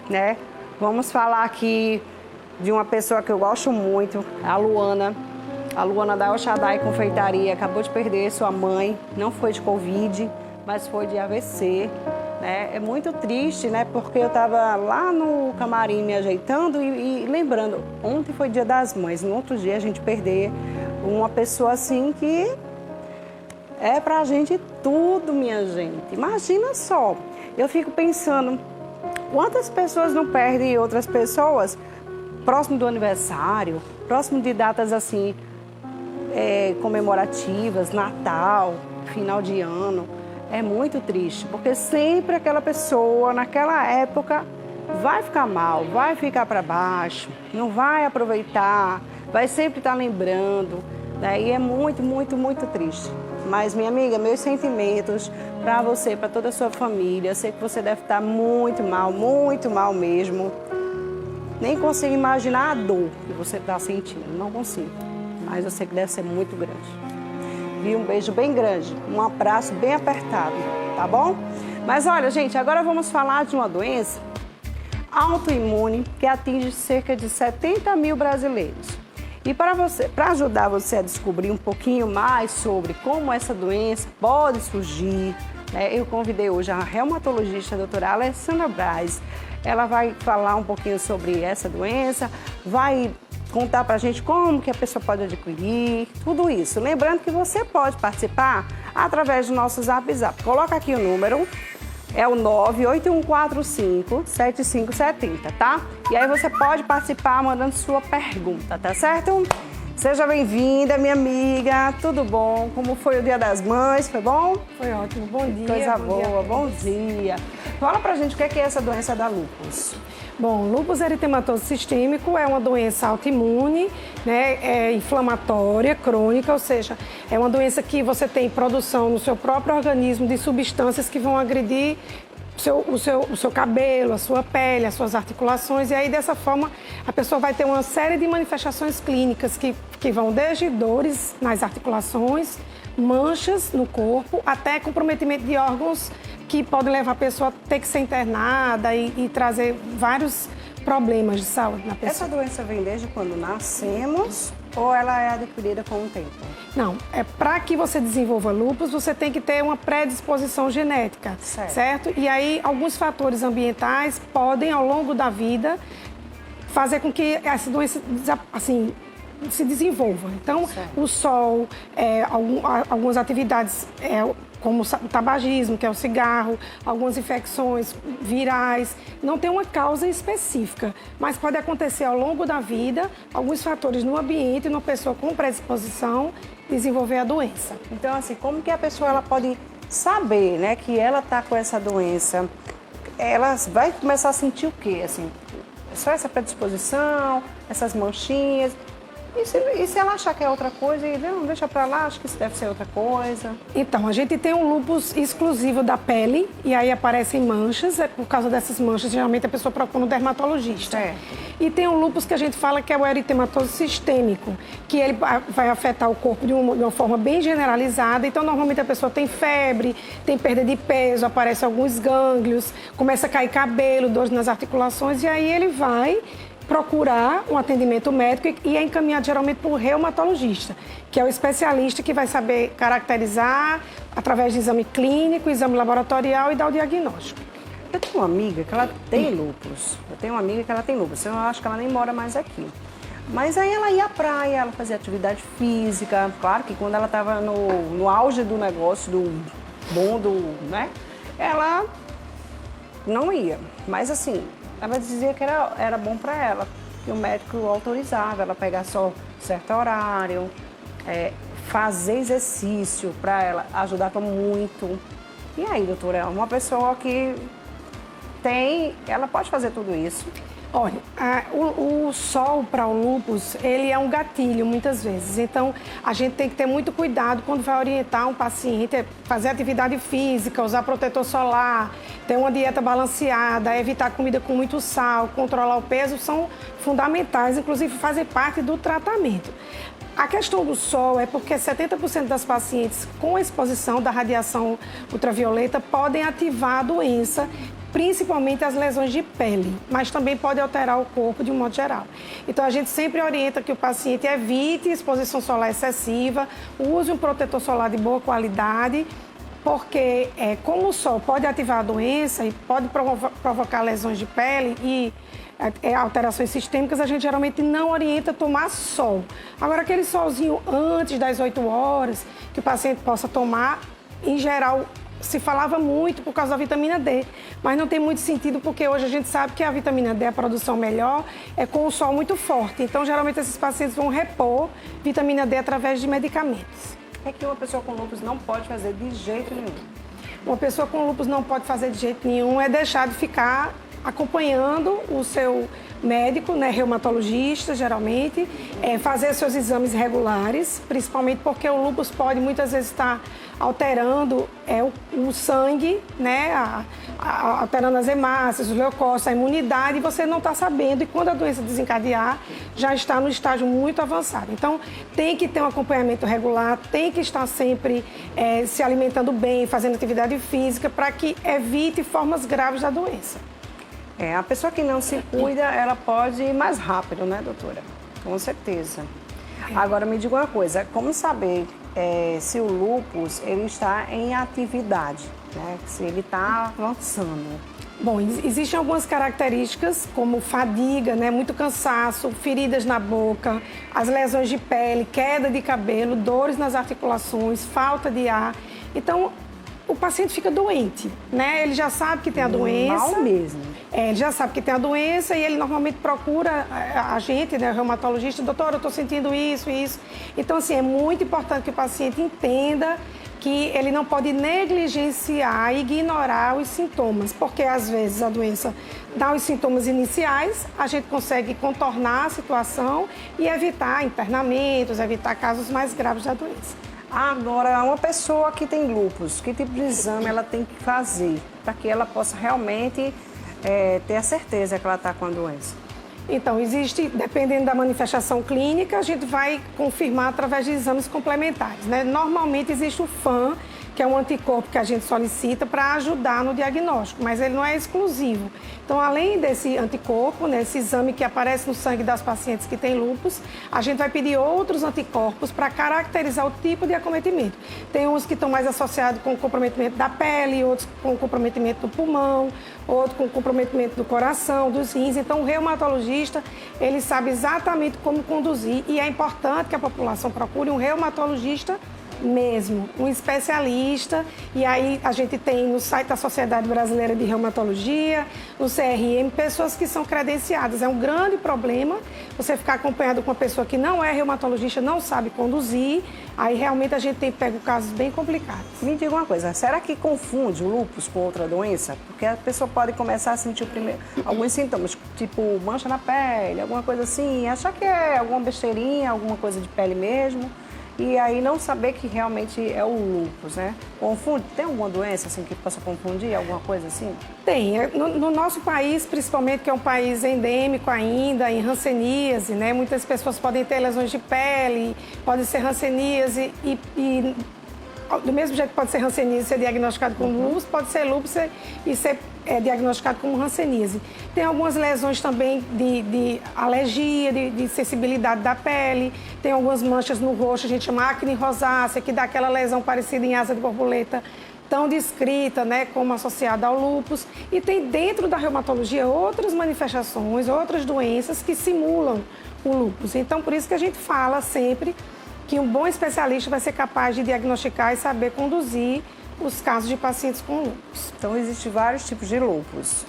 né? Vamos falar aqui de uma pessoa que eu gosto muito, a Luana. A Luana da El Shaddai Confeitaria acabou de perder sua mãe, não foi de Covid, mas foi de AVC. Né? É muito triste, né? Porque eu estava lá no camarim me ajeitando e lembrando, ontem foi Dia das Mães, no outro dia a gente perder uma pessoa assim que é pra gente tudo, minha gente. Imagina só, eu fico pensando, quantas pessoas não perdem outras pessoas próximo do aniversário, próximo de datas assim, comemorativas, Natal, final de ano. É muito triste, porque sempre aquela pessoa, naquela época, vai ficar mal, vai ficar para baixo, não vai aproveitar, vai sempre estar lembrando. Daí é muito, muito, muito triste. Mas, minha amiga, meus sentimentos para você, para toda a sua família. Eu sei que você deve estar muito mal mesmo. Nem consigo imaginar a dor que você está sentindo, não consigo. Mas eu sei que deve ser muito grande. E um beijo bem grande, um abraço bem apertado, tá bom? Mas olha, gente, agora vamos falar de uma doença autoimune que atinge cerca de 70 mil brasileiros. E para ajudar você a descobrir um pouquinho mais sobre como essa doença pode surgir, né, eu convidei hoje a reumatologista a doutora Alessandra Braz. Ela vai falar um pouquinho sobre essa doença, vai contar pra gente como que a pessoa pode adquirir, tudo isso. Lembrando que você pode participar através do nosso Zap. Coloca aqui o número, é o 98145-7570, tá? E aí você pode participar mandando sua pergunta, tá certo? Seja bem-vinda, minha amiga, tudo bom? Como foi o Dia das Mães, foi bom? Foi ótimo, bom dia. Coisa boa, bom dia. Fala pra gente o que é essa doença da lúpus. Bom, lúpus eritematoso sistêmico é uma doença autoimune, né, inflamatória, crônica, ou seja, é uma doença que você tem produção no seu próprio organismo de substâncias que vão agredir o seu cabelo, a sua pele, as suas articulações, e aí dessa forma a pessoa vai ter uma série de manifestações clínicas que vão desde dores nas articulações, manchas no corpo, até comprometimento de órgãos que pode levar a pessoa a ter que ser internada e trazer vários problemas de saúde na pessoa. Essa doença vem desde quando nascemos ou ela é adquirida com o tempo? Não, para que você desenvolva lúpus, você tem que ter uma predisposição genética, certo? E aí, alguns fatores ambientais podem, ao longo da vida, fazer com que essa doença, assim, se desenvolva. Então, o sol, algumas atividades, como o tabagismo, que é o cigarro, algumas infecções virais, não tem uma causa específica, mas pode acontecer ao longo da vida, alguns fatores no ambiente, numa pessoa com predisposição, desenvolver a doença. Então, assim, como que a pessoa ela pode saber, né, que ela está com essa doença? Ela vai começar a sentir o quê? Assim, só essa predisposição, essas manchinhas? E se ela achar que é outra coisa, e não, deixa pra lá, acho que isso deve ser outra coisa. Então, a gente tem um lúpus exclusivo da pele, e aí aparecem manchas, por causa dessas manchas, geralmente a pessoa procura um dermatologista. E tem um lúpus que a gente fala que é o eritematoso sistêmico, que ele vai afetar o corpo de uma forma bem generalizada. Então, normalmente a pessoa tem febre, tem perda de peso, aparecem alguns gânglios, começa a cair cabelo, dores nas articulações, e aí ele vai procurar um atendimento médico e é encaminhado geralmente por um reumatologista, que é o especialista que vai saber caracterizar através de exame clínico, exame laboratorial e dar o diagnóstico. Eu tenho uma amiga que ela tem lúpus. Eu acho que ela nem mora mais aqui. Mas aí ela ia à praia, ela fazia atividade física. Claro que quando ela estava no auge do negócio, né? Ela não ia. Mas assim, ela dizia que era bom para ela, que o médico autorizava ela pegar só certo horário, fazer exercício para ela, ajudava muito. E aí, doutora, uma pessoa que ela pode fazer tudo isso? Olha, o sol para o lúpus, ele é um gatilho muitas vezes. Então, a gente tem que ter muito cuidado quando vai orientar um paciente, fazer atividade física, usar protetor solar, ter uma dieta balanceada, evitar comida com muito sal, controlar o peso, são fundamentais, inclusive fazem parte do tratamento. A questão do sol é porque 70% das pacientes com exposição da radiação ultravioleta podem ativar a doença principalmente as lesões de pele, mas também pode alterar o corpo de um modo geral. Então, a gente sempre orienta que o paciente evite exposição solar excessiva, use um protetor solar de boa qualidade, porque como o sol pode ativar a doença e pode provocar lesões de pele e alterações sistêmicas, a gente geralmente não orienta tomar sol. Agora, aquele solzinho antes das 8 horas, que o paciente possa tomar, em geral, se falava muito por causa da vitamina D, mas não tem muito sentido porque hoje a gente sabe que a vitamina D, a produção melhor, é com o sol muito forte. Então, geralmente, esses pacientes vão repor vitamina D através de medicamentos. É que uma pessoa com lúpus não pode fazer de jeito nenhum. Uma pessoa com lúpus não pode fazer de jeito nenhum é deixar de ficar acompanhando o seu médico, né, reumatologista, geralmente, fazer seus exames regulares, principalmente porque o lúpus pode muitas vezes estar alterando o sangue, né, alterando as hemácias, os leucócitos, a imunidade, e você não está sabendo, e quando a doença desencadear, já está no estágio muito avançado. Então, tem que ter um acompanhamento regular, tem que estar sempre se alimentando bem, fazendo atividade física, para que evite formas graves da doença. A pessoa que não se cuida, ela pode ir mais rápido, né, doutora? Com certeza. Agora, me diga uma coisa, como saber se o lúpus ele está em atividade, né? Se ele está avançando? Bom, existem algumas características, como fadiga, né, muito cansaço, feridas na boca, as lesões de pele, queda de cabelo, dores nas articulações, falta de ar. Então, o paciente fica doente, né? Ele já sabe que tem a doença. Mal mesmo. Ele já sabe que tem a doença e ele normalmente procura a gente, né, o reumatologista, doutor, eu estou sentindo isso e isso. Então, assim, é muito importante que o paciente entenda que ele não pode negligenciar e ignorar os sintomas, porque às vezes a doença dá os sintomas iniciais, a gente consegue contornar a situação e evitar internamentos, evitar casos mais graves da doença. Agora, uma pessoa que tem lúpus, que tipo de exame ela tem que fazer para que ela possa realmente ter a certeza que ela está com a doença? Então, dependendo da manifestação clínica, a gente vai confirmar através de exames complementares, né? Normalmente existe o FAM, que é um anticorpo que a gente solicita para ajudar no diagnóstico, mas ele não é exclusivo. Então, além desse anticorpo, né, esse exame que aparece no sangue das pacientes que têm lúpus, a gente vai pedir outros anticorpos para caracterizar o tipo de acometimento. Tem uns que estão mais associados com o comprometimento da pele, outros com o comprometimento do pulmão, outros com o comprometimento do coração, dos rins. Então, o reumatologista, ele sabe exatamente como conduzir e é importante que a população procure um reumatologista mesmo, um especialista, e aí a gente tem no site da Sociedade Brasileira de Reumatologia, no CRM, pessoas que são credenciadas. É um grande problema você ficar acompanhado com uma pessoa que não é reumatologista, não sabe conduzir, aí realmente a gente tem pego casos bem complicados. Me diga uma coisa, será que confunde o lúpus com outra doença? Porque a pessoa pode começar a sentir alguns sintomas, tipo mancha na pele, alguma coisa assim, achar que é alguma besteirinha, alguma coisa de pele mesmo, e aí não saber que realmente é o lúpus, né? Confunde? Tem alguma doença assim que possa confundir, alguma coisa assim? Tem. No nosso país, principalmente, que é um país endêmico ainda, em hanseníase, né? Muitas pessoas podem ter lesões de pele, pode ser hanseníase e do mesmo jeito que pode ser hanseníase e ser diagnosticado como lúpus, pode ser lúpus e ser diagnosticado como hanseníase. Tem algumas lesões também de alergia, de sensibilidade da pele, tem algumas manchas no rosto, a gente chama acne rosácea, que dá aquela lesão parecida em asa de borboleta, tão descrita, né, como associada ao lúpus. E tem dentro da reumatologia outras manifestações, outras doenças que simulam o lúpus. Então, por isso que a gente fala sempre que um bom especialista vai ser capaz de diagnosticar e saber conduzir os casos de pacientes com lúpus. Então, existem vários tipos de lúpus.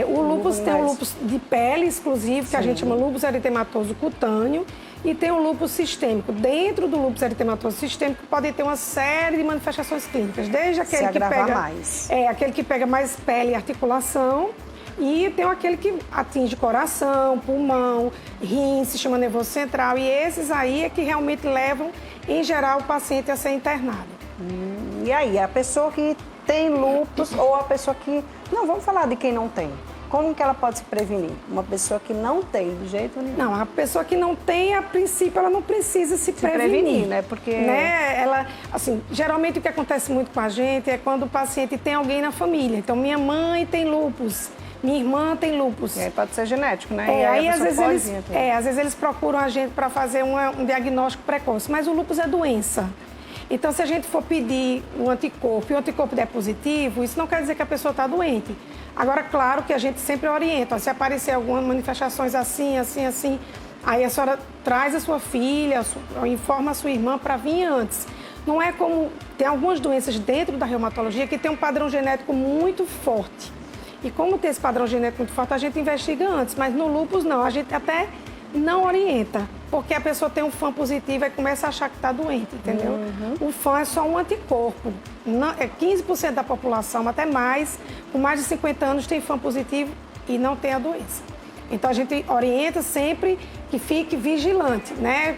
O lúpus tem o lúpus de pele exclusivo, que a gente chama lúpus eritematoso cutâneo, e tem o lúpus sistêmico. Dentro do lúpus eritematoso sistêmico pode ter uma série de manifestações clínicas, desde aquele que pega mais. Aquele que pega mais pele e articulação, e tem aquele que atinge coração, pulmão, rim, sistema nervoso central, e esses aí é que realmente levam, em geral, o paciente a ser internado. E aí, a pessoa que tem lúpus ou a pessoa que... Não, vamos falar de quem não tem. como que ela pode se prevenir? Uma pessoa que não tem, de jeito nenhum. Não, a pessoa que não tem, a princípio, ela não precisa se prevenir, né? Porque... Né? Ela, assim, geralmente o que acontece muito com a gente é quando o paciente tem alguém na família. Então, minha mãe tem lúpus, minha irmã tem lúpus. E aí pode ser genético, né? É, e aí às vezes eles procuram a gente para fazer um diagnóstico precoce, mas o lúpus é doença. Então, se a gente for pedir um anticorpo e o anticorpo der positivo, isso não quer dizer que a pessoa está doente. Agora, claro que a gente sempre orienta, ó, se aparecer algumas manifestações assim, aí a senhora traz a sua filha, informa a sua irmã para vir antes. Não é como... Tem algumas doenças dentro da reumatologia que tem um padrão genético muito forte. E como tem esse padrão genético muito forte, a gente investiga antes. Mas no lúpus, não. A gente até não orienta. Porque a pessoa tem um FAM positivo e começa a achar que está doente, entendeu? O FAM é só um anticorpo. É 15% da população, até mais, com mais de 50 anos, tem FAM positivo e não tem a doença. Então, a gente orienta sempre que fique vigilante, né?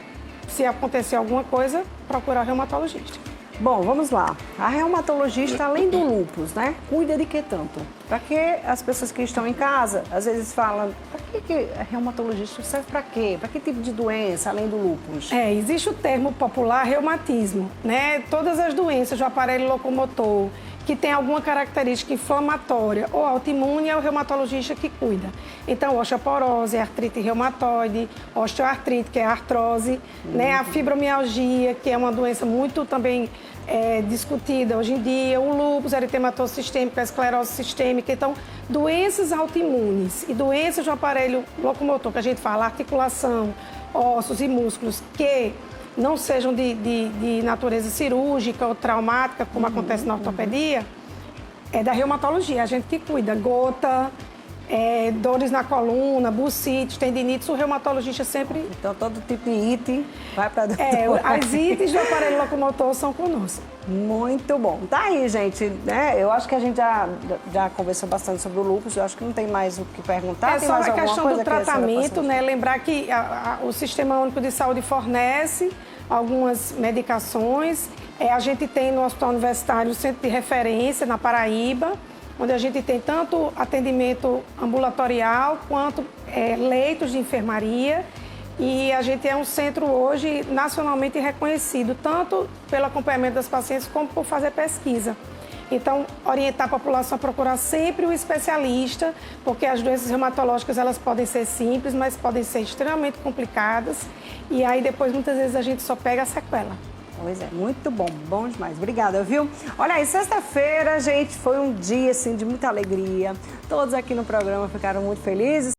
Se acontecer alguma coisa, procurar o reumatologista. Bom, vamos lá. A reumatologista, além do lúpus, né? Cuida de que tanto? Para que as pessoas que estão em casa, às vezes falam, para que a reumatologista serve para quê? Para que tipo de doença, além do lúpus? Existe o termo popular reumatismo, né? Todas as doenças do aparelho locomotor que tem alguma característica inflamatória ou autoimune, é o reumatologista que cuida. Então, osteoporose, artrite reumatoide, osteoartrite, que é a artrose, né? A fibromialgia, que é uma doença muito também discutida hoje em dia, o lúpus, a eritematoso sistêmica, a esclerose sistêmica. Então, doenças autoimunes e doenças do aparelho locomotor, que a gente fala, articulação, ossos e músculos, que não sejam de natureza cirúrgica ou traumática, como acontece na ortopedia, é da reumatologia, a gente que cuida. Gota, dores na coluna, bursite, tendinites, o reumatologista sempre... Então, todo tipo de ite vai para... As ites do aparelho locomotor são conosco. Muito bom. Tá aí, gente, né? Eu acho que a gente já conversou bastante sobre o lúpus, eu acho que não tem mais o que perguntar. Tem só a questão do tratamento, né? Lembrar que o Sistema Único de Saúde fornece algumas medicações. A gente tem no Hospital Universitário o Centro de Referência, na Paraíba, onde a gente tem tanto atendimento ambulatorial quanto leitos de enfermaria. E a gente é um centro hoje nacionalmente reconhecido, tanto pelo acompanhamento das pacientes como por fazer pesquisa. Então, orientar a população a procurar sempre o especialista, porque as doenças reumatológicas elas podem ser simples, mas podem ser extremamente complicadas. E aí depois, muitas vezes, a gente só pega a sequela. Pois é, muito bom, bom demais. Obrigada, viu? Olha aí, sexta-feira, gente, foi um dia, assim, de muita alegria. Todos aqui no programa ficaram muito felizes.